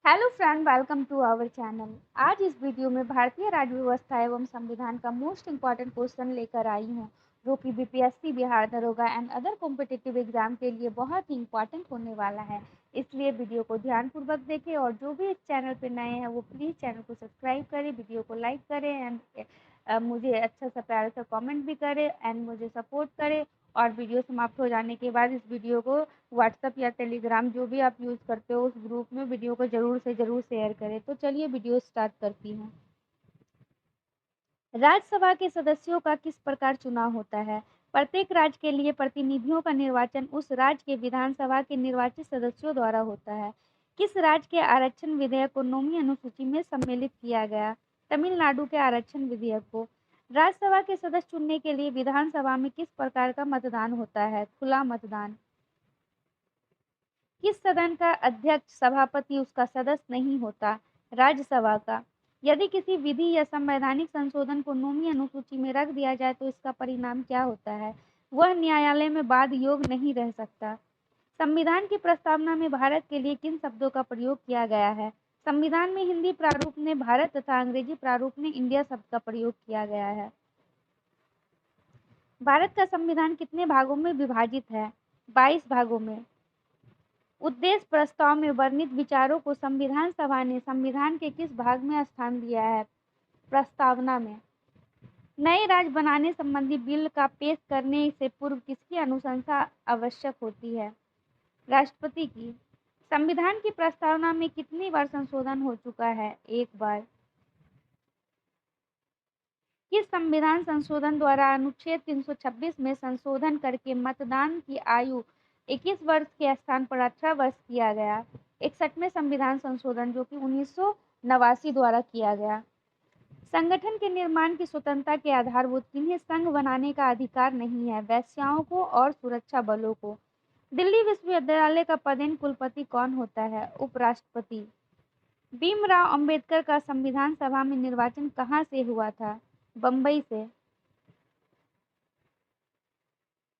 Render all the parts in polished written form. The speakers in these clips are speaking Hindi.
Hello friend, welcome to our channel. आज इस वीडियो में भारतीय राज्य व्यवस्था एवं संविधान का मोस्ट इम्पॉर्टेंट क्वेश्चन लेकर आई हूँ, जो कि बीपीएससी, बिहार दरोगा एंड अदर कॉम्पिटिटिव एग्जाम के लिए बहुत ही इम्पॉर्टेंट होने वाला है। इसलिए वीडियो को ध्यानपूर्वक देखें और जो भी इस चैनल पर नए हैं वो प्लीज़ चैनल को सब्सक्राइब करें, वीडियो को लाइक करें एंड मुझे अच्छा सा प्यारा सा कॉमेंट भी करें एंड मुझे सपोर्ट करें। और वीडियो समाप्त हो जाने के बाद इस वीडियो को व्हाट्सएप या टेलीग्राम जो भी आप यूज़ करते हो उस ग्रुप में वीडियो को ज़रूर से ज़रूर शेयर करें। तो चलिए वीडियो स्टार्ट करती हूँ। राज्यसभा के सदस्यों का किस प्रकार चुनाव होता है? प्रत्येक राज्य के लिए प्रतिनिधियों का निर्वाचन उस राज्य के विधानसभा के निर्वाचित सदस्यों द्वारा होता है। किस राज्य के आरक्षण विधेयक को 9वीं अनुसूची में सम्मिलित किया गया? तमिलनाडु के आरक्षण विधेयक को। राज्यसभा के सदस्य चुनने के लिए विधानसभा में किस प्रकार का मतदान होता है? खुला मतदान। किस सदन का अध्यक्ष सभापति उसका सदस्य नहीं होता? राज्यसभा का। यदि किसी विधि या संवैधानिक संशोधन को 9वीं अनुसूची में रख दिया जाए तो इसका परिणाम क्या होता है? वह न्यायालय में वाद योग्य नहीं रह सकता। संविधान की प्रस्तावना में भारत के लिए किन शब्दों का प्रयोग किया गया है? संविधान में हिंदी प्रारूप में भारत तथा अंग्रेजी प्रारूप में इंडिया शब्द का प्रयोग किया गया है। भारत का संविधान कितने भागों में विभाजित है? 22 भागों में। उद्देश्य प्रस्ताव में वर्णित विचारों को संविधान सभा ने संविधान के किस भाग में स्थान दिया है? प्रस्तावना में। नए राज्य बनाने संबंधी बिल का पेश करने से पूर्व किसकी अनुशंसा आवश्यक होती है? राष्ट्रपति की। संविधान की प्रस्तावना में कितनी बार संशोधन हो चुका है? एक बार। किस संविधान संशोधन द्वारा अनुच्छेद 326 में संशोधन करके मतदान की आयु 21 वर्ष के स्थान पर 18 वर्ष किया गया? 61वें संविधान संशोधन, जो कि 1989 द्वारा किया गया। संगठन के निर्माण की स्वतंत्रता के आधारभूत किन्हें संघ बनाने का अधिकार नहीं है? वेश्याओं को और सुरक्षा बलों को। दिल्ली विश्वविद्यालय का पदेन कुलपति कौन होता है? उपराष्ट्रपति। भीमराव अंबेडकर का संविधान सभा में निर्वाचन कहाँ से हुआ था? बम्बई से।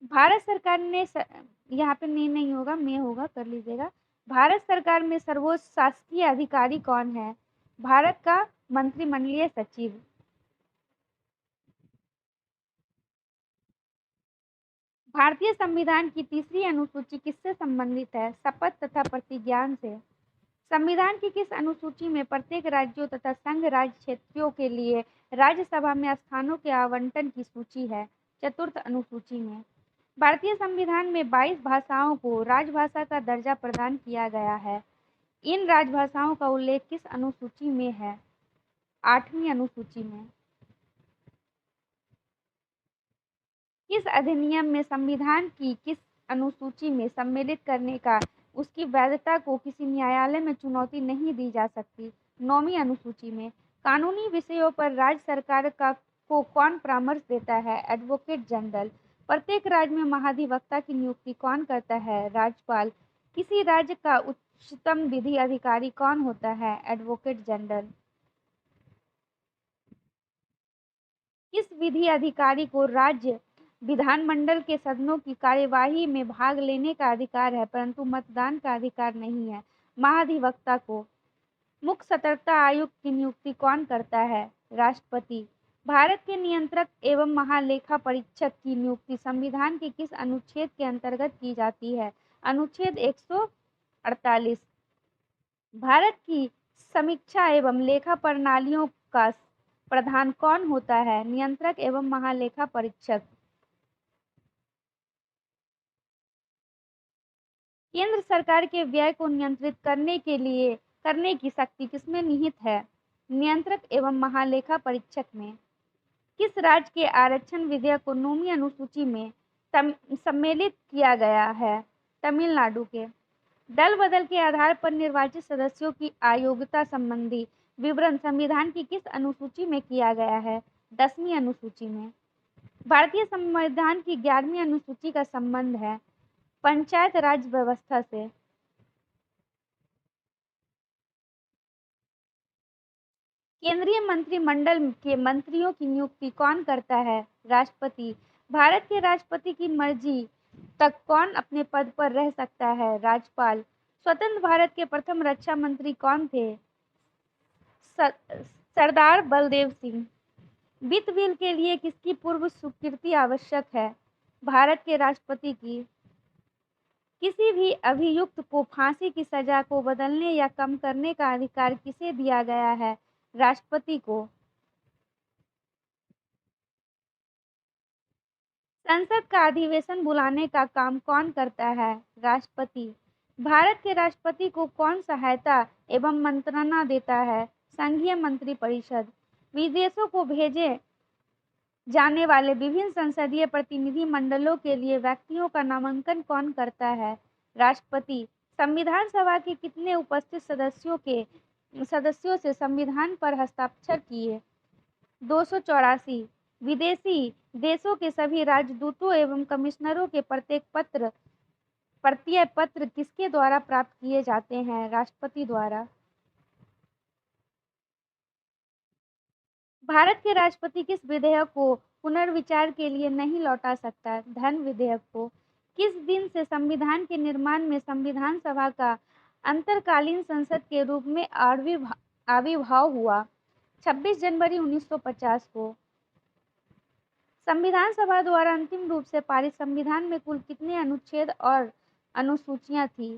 भारत सरकार ने यहाँ पे नहीं होगा, में होगा, कर लीजिएगा। भारत सरकार में सर्वोच्च शासकीय अधिकारी कौन है? भारत का मंत्रिमंडलीय सचिव। भारतीय संविधान की तीसरी अनुसूची किससे संबंधित है? शपथ तथा प्रतिज्ञान से। संविधान की किस अनुसूची में प्रत्येक राज्यों तथा संघ राज्य क्षेत्रों के लिए राज्यसभा में स्थानों के आवंटन की सूची है? चतुर्थ अनुसूची में। भारतीय संविधान में 22 भाषाओं को राजभाषा का दर्जा प्रदान किया गया है। इन राजभाषाओं का उल्लेख किस अनुसूची में है? 8वीं अनुसूची में। किस अधिनियम में संविधान की किस अनुसूची में सम्मिलित करने का उसकी वैधता को किसी न्यायालय में चुनौती नहीं दी जा सकती? 9वीं अनुसूची में। कानूनी विषयों पर राज्य सरकार को कौन परामर्श देता है? Advocate general. प्रत्येक राज्य में महाधिवक्ता की नियुक्ति कौन करता है? राज्यपाल। किसी राज्य का उच्चतम विधि अधिकारी कौन होता है? Advocate general. किस विधि अधिकारी को राज्य विधानमंडल के सदनों की कार्यवाही में भाग लेने का अधिकार है, परंतु मतदान का अधिकार नहीं है? महाधिवक्ता को। मुख्य सतर्कता आयुक्त की नियुक्ति कौन करता है? राष्ट्रपति। भारत के नियंत्रक एवं महालेखा परीक्षक की नियुक्ति संविधान के किस अनुच्छेद के अंतर्गत की जाती है? अनुच्छेद 148। भारत की समीक्षा एवं लेखा प्रणालियों का प्रधान कौन होता है? नियंत्रक एवं महालेखा परीक्षक। केंद्र सरकार के व्यय को नियंत्रित करने की शक्ति किसमें निहित है? नियंत्रक एवं महालेखा परीक्षक में। किस राज्य के आरक्षण विधेयक को 9वीं अनुसूची में सम्मिलित किया गया है? तमिलनाडु के। दल बदल के आधार पर निर्वाचित सदस्यों की अयोग्यता संबंधी विवरण संविधान की किस अनुसूची में किया गया है? 10वीं अनुसूची में। भारतीय संविधान की 11वीं अनुसूची का संबंध है पंचायत राज व्यवस्था से। केंद्रीय मंत्रिमंडल के मंत्रियों की नियुक्ति कौन करता है? राष्ट्रपति। भारत के राष्ट्रपति की मर्जी तक कौन अपने पद पर रह सकता है? राज्यपाल। स्वतंत्र भारत के प्रथम रक्षा मंत्री कौन थे? सरदार बलदेव सिंह। वित्त बिल के लिए किसकी पूर्व स्वीकृति आवश्यक है? भारत के राष्ट्रपति की। किसी भी अभियुक्त को फांसी की सजा को बदलने या कम करने का अधिकार किसे दिया गया है? राष्ट्रपति को। संसद का अधिवेशन बुलाने का काम कौन करता है? राष्ट्रपति। भारत के राष्ट्रपति को कौन सहायता एवं मंत्रणा देता है? संघीय मंत्रिपरिषद। विदेशों को भेजे जाने वाले विभिन्न संसदीय प्रतिनिधि मंडलों के लिए व्यक्तियों का नामांकन कौन करता है? राष्ट्रपति। संविधान सभा के कितने उपस्थित सदस्यों से संविधान पर हस्ताक्षर किए? 284। विदेशी देशों के सभी राजदूतों एवं कमिश्नरों के प्रत्यय पत्र किसके द्वारा प्राप्त किए जाते हैं? राष्ट्रपति द्वारा। भारत के राष्ट्रपति किस विधेयक को पुनर्विचार के लिए नहीं लौटा सकता? धन विधेयक को। किस दिन से संविधान के निर्माण में संविधान सभा का अंतरकालीन संसद के रूप में आविर्भाव हुआ? 26 जनवरी 1950 को। संविधान सभा द्वारा अंतिम रूप से पारित संविधान में कुल कितने अनुच्छेद और अनुसूचियां थी?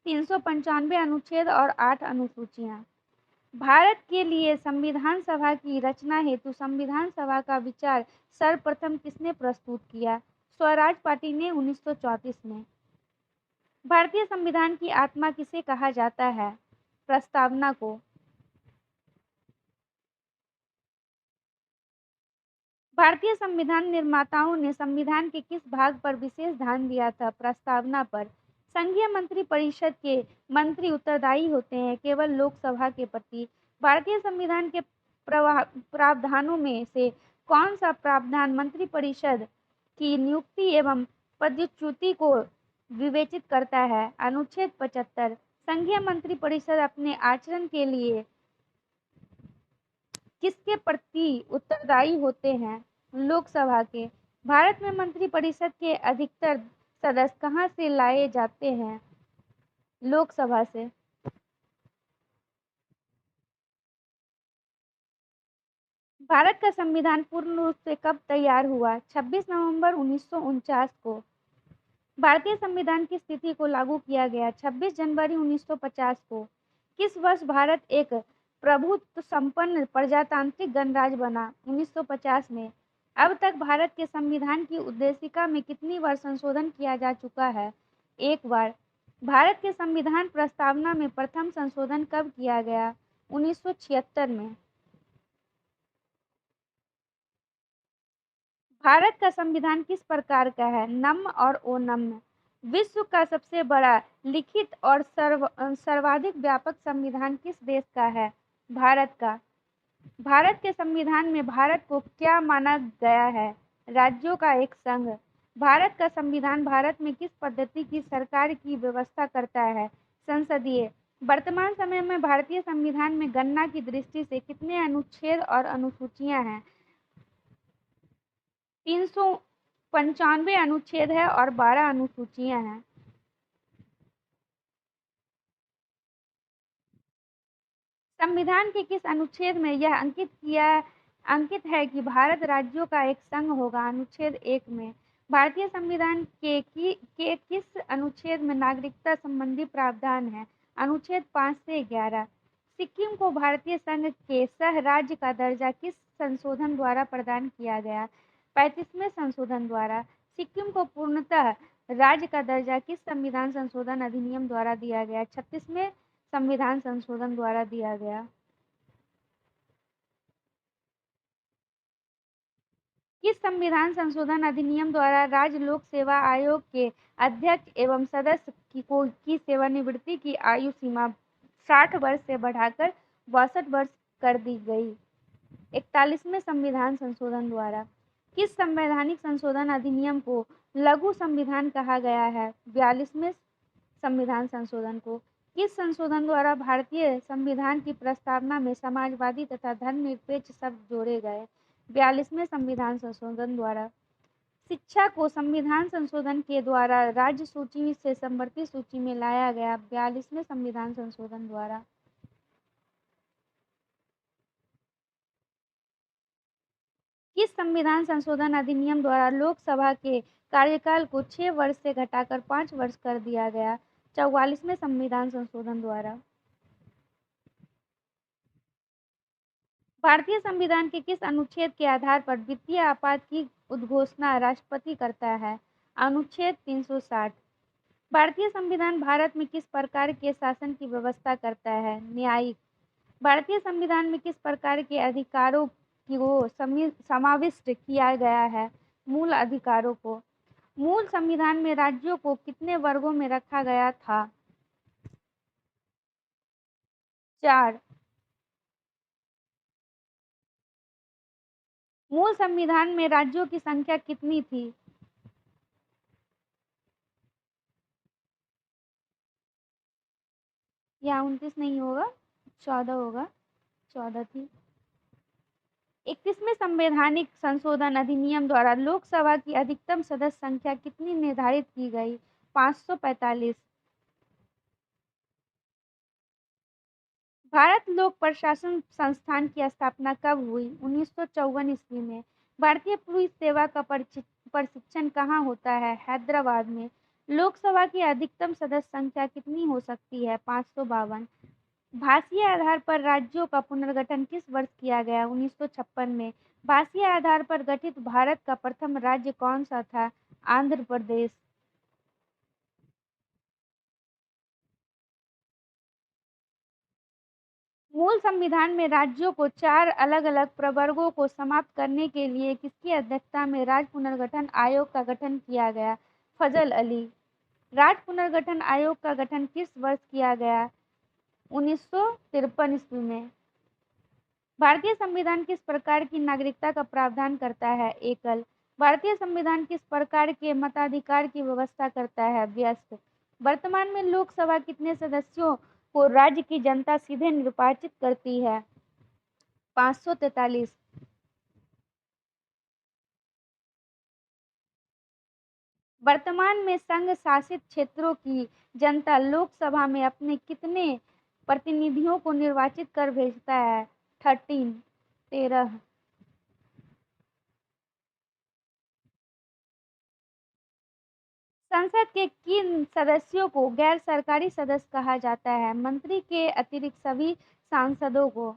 395 अनुच्छेद और 8 अनुसूचियां। भारत के लिए संविधान सभा की रचना हेतु संविधान सभा का विचार सर्वप्रथम किसने प्रस्तुत किया? स्वराज पार्टी ने 1934 में। भारतीय संविधान की आत्मा किसे कहा जाता है? प्रस्तावना को। भारतीय संविधान निर्माताओं ने संविधान के किस भाग पर विशेष ध्यान दिया था? प्रस्तावना पर। संघीय मंत्रिपरिषद के मंत्री उत्तरदायी होते हैं केवल लोकसभा के प्रति। भारतीय संविधान के प्रावधानों में से कौन सा प्रावधान मंत्रिपरिषद की नियुक्ति एवं पदच्युति को विवेचित करता है? अनुच्छेद 75। संघीय मंत्रिपरिषद अपने आचरण के लिए किसके प्रति उत्तरदायी होते हैं? लोकसभा के। भारत में मंत्रिपरिषद के अधिकतर सदस्य कहां से लाए जाते हैं? लोकसभा से। भारत का संविधान पूर्ण रूप से कब तैयार हुआ? 26 नवंबर 1949 को। भारतीय संविधान की स्थिति को लागू किया गया 26 जनवरी 1950 को। किस वर्ष भारत एक प्रभुत्व संपन्न प्रजातांत्रिक गणराज्य बना? 1950 में। अब तक भारत के संविधान की उद्देशिका में कितनी बार संशोधन किया जा चुका है? एक बार। भारत के संविधान प्रस्तावना में प्रथम संशोधन कब किया गया? 1976 में। भारत का संविधान किस प्रकार का है? नम्र और अनम्र। विश्व का सबसे बड़ा लिखित और सर्वाधिक व्यापक संविधान किस देश का है? भारत का। भारत के संविधान में भारत को क्या माना गया है? राज्यों का एक संघ। भारत का संविधान भारत में किस पद्धति की सरकार की व्यवस्था करता है? संसदीय। वर्तमान समय में भारतीय संविधान में गणना की दृष्टि से कितने अनुच्छेद और अनुसूचियां हैं? 395 अनुच्छेद है और 12 अनुसूचियां हैं। संविधान के किस अनुच्छेद में यह अंकित है कि भारत राज्यों का एक संघ होगा? अनुच्छेद 1 में। भारतीय संविधान के किस अनुच्छेद में नागरिकता संबंधी प्रावधान है? अनुच्छेद 5 से 11। सिक्किम को भारतीय संघ के सह राज्य का दर्जा किस संशोधन द्वारा प्रदान किया गया? 35वें संशोधन द्वारा। सिक्किम को पूर्णतः राज्य का दर्जा किस संविधान संशोधन अधिनियम द्वारा दिया गया? 36वें संविधान संशोधन द्वारा दिया गया। किस संविधान संशोधन अधिनियम द्वारा राज्य लोक सेवा आयोग के अध्यक्ष एवं सदस्य की सेवानिवृत्ति की आयु सीमा 60 वर्ष से बढ़ाकर 62 वर्ष कर दी गई? 41वें संविधान संशोधन द्वारा। किस संवैधानिक संशोधन अधिनियम को लघु संविधान कहा गया है? 42वें संविधान संशोधन को। किस संशोधन द्वारा भारतीय संविधान की प्रस्तावना में समाजवादी तथा धर्मनिरपेक्ष शब्द जोड़े गए? 42वें संविधान संशोधन द्वारा। शिक्षा को संविधान संशोधन के द्वारा राज्य सूची से समवर्ती सूची में लाया गया। 42वें संविधान संशोधन द्वारा। किस संविधान संशोधन अधिनियम द्वारा लोकसभा के कार्यकाल को 6 वर्ष से घटाकर 5 वर्ष कर दिया गया? 44वें संविधान संशोधन द्वारा। भारतीय संविधान के किस अनुच्छेद के आधार पर वित्तीय आपात की उद्घोषणा राष्ट्रपति करता है? अनुच्छेद 360। भारतीय संविधान भारत में किस प्रकार के शासन की व्यवस्था करता है? न्यायिक। भारतीय संविधान में किस प्रकार के अधिकारों को समाविष्ट किया गया है? मूल अधिकारों को। मूल संविधान में राज्यों को कितने वर्गों में रखा गया था? 4। मूल संविधान में राज्यों की संख्या कितनी थी? यहाँ 29 नहीं होगा, 14 होगा। 14 थी। 31वें संवैधानिक संशोधन अधिनियम द्वारा लोकसभा की अधिकतम सदस्य संख्या कितनी निर्धारित की गई? 545। भारत लोक प्रशासन संस्थान की स्थापना कब हुई? 1954 ईस्वी में। भारतीय पुलिस सेवा का प्रशिक्षण कहाँ होता है? हैदराबाद में। लोकसभा की अधिकतम सदस्य संख्या कितनी हो सकती है? 552। भाषीय आधार पर राज्यों का पुनर्गठन किस वर्ष किया गया? 1956 में। भाषीय आधार पर गठित भारत का प्रथम राज्य कौन सा था? आंध्र प्रदेश। मूल संविधान में राज्यों को 4 अलग-अलग प्रवर्गों को समाप्त करने के लिए किसकी अध्यक्षता में राज्य पुनर्गठन आयोग का गठन किया गया? फजल अली। राज्य पुनर्गठन आयोग का गठन किस वर्ष किया गया? 1953 ईस्वी में। भारतीय संविधान किस प्रकार की नागरिकता का प्रावधान करता है? एकल। भारतीय संविधान किस प्रकार के मताधिकार की व्यवस्था करता है? व्यस्त। वर्तमान में लोकसभा कितने सदस्यों को राज्य की जनता सीधे निर्वाचित करती है? 543। वर्तमान में संघ शासित क्षेत्रों की जनता लोकसभा में अपने कितने प्रतिनिधियों को निर्वाचित कर भेजता है? 13। संसद के किन सदस्यों को गैर सरकारी सदस्य कहा जाता है? मंत्री के अतिरिक्त सभी सांसदों को।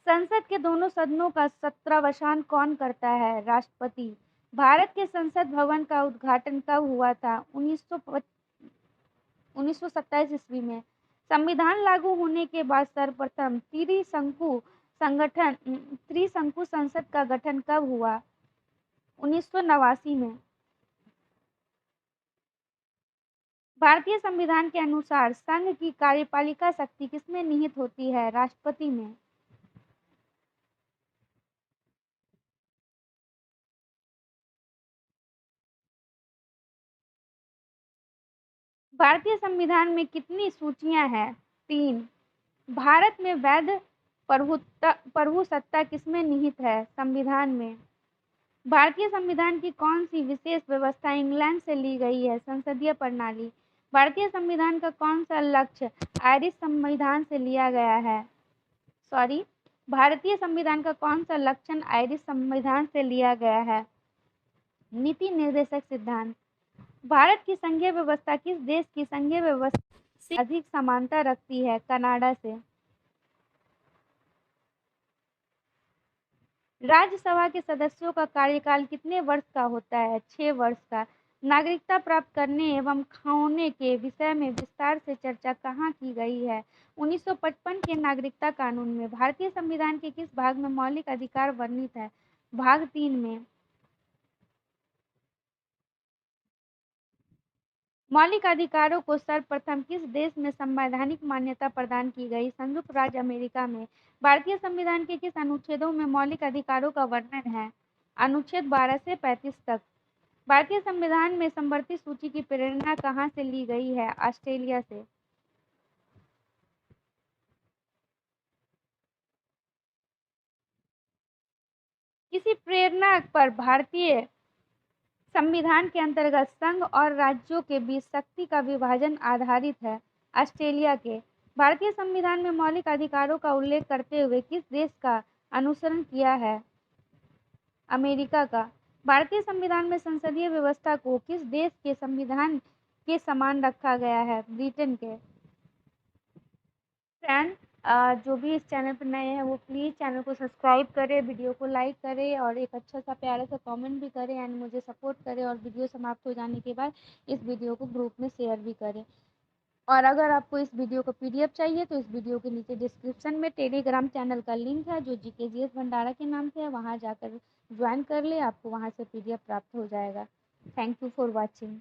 संसद के दोनों सदनों का सत्रावसान कौन करता है? राष्ट्रपति। भारत के संसद भवन का उद्घाटन कब हुआ था? 1927 ईस्वी में। संविधान लागू होने के बाद सर्वप्रथम त्रिशंकु संसद का गठन कब हुआ? 1989 में। भारतीय संविधान के अनुसार संघ की कार्यपालिका शक्ति किसमें निहित होती है? राष्ट्रपति में। भारतीय संविधान में कितनी सूचियां हैं? 3। भारत में वैध प्रभुसत्ता किसमें निहित है? संविधान में। भारतीय संविधान की कौन सी विशेष व्यवस्था इंग्लैंड से ली गई है? संसदीय प्रणाली। भारतीय संविधान का कौन सा लक्ष्य आयरिश संविधान से लिया गया है? भारतीय संविधान का कौन सा लक्षण आयरिश संविधान से लिया गया है? नीति निर्देशक सिद्धांत। भारत की संघीय व्यवस्था किस देश की संघीय व्यवस्था से अधिक समानता रखती है? कनाडा से। राज्यसभा के सदस्यों का कार्यकाल कितने वर्ष का होता है? 6 वर्ष का। नागरिकता प्राप्त करने एवं खोने के विषय में विस्तार से चर्चा कहाँ की गई है? 1955 के नागरिकता कानून में। भारतीय संविधान के किस भाग में मौलिक अधिकार वर्णित है? भाग 3 में। मौलिक अधिकारों को सर्वप्रथम किस देश में संवैधानिक मान्यता प्रदान की गई? संयुक्त राज्य अमेरिका में। भारतीय संविधान के किस अनुच्छेदों में मौलिक अधिकारों का वर्णन है? अनुच्छेद 12 से 35 तक। भारतीय संविधान में समवर्ती सूची की प्रेरणा कहाँ से ली गई है? ऑस्ट्रेलिया से। किसी प्रेरणा पर भारतीय संविधान के अंतर्गत संघ और राज्यों के बीच शक्ति का विभाजन आधारित है। ऑस्ट्रेलिया के भारतीय संविधान में मौलिक अधिकारों का उल्लेख करते हुए किस देश का अनुसरण किया है? अमेरिका का। भारतीय संविधान में संसदीय व्यवस्था को किस देश के संविधान के समान रखा गया है? ब्रिटेन के। फ्रेंड, जो भी इस चैनल पर नए हैं वो प्लीज़ चैनल को सब्सक्राइब करें, वीडियो को लाइक करें और एक अच्छा सा प्यारा सा कमेंट भी करें एंड मुझे सपोर्ट करें, और वीडियो समाप्त हो जाने के बाद इस वीडियो को ग्रुप में शेयर भी करें। और अगर आपको इस वीडियो का पीडीएफ चाहिए तो इस वीडियो के नीचे डिस्क्रिप्शन में टेलीग्राम चैनल का लिंक है जो जीकेजीएस भंडारा के नाम से है, वहाँ जाकर ज्वाइन कर ले, आपको वहाँ से पीडीएफ प्राप्त हो जाएगा। Thank you for watching.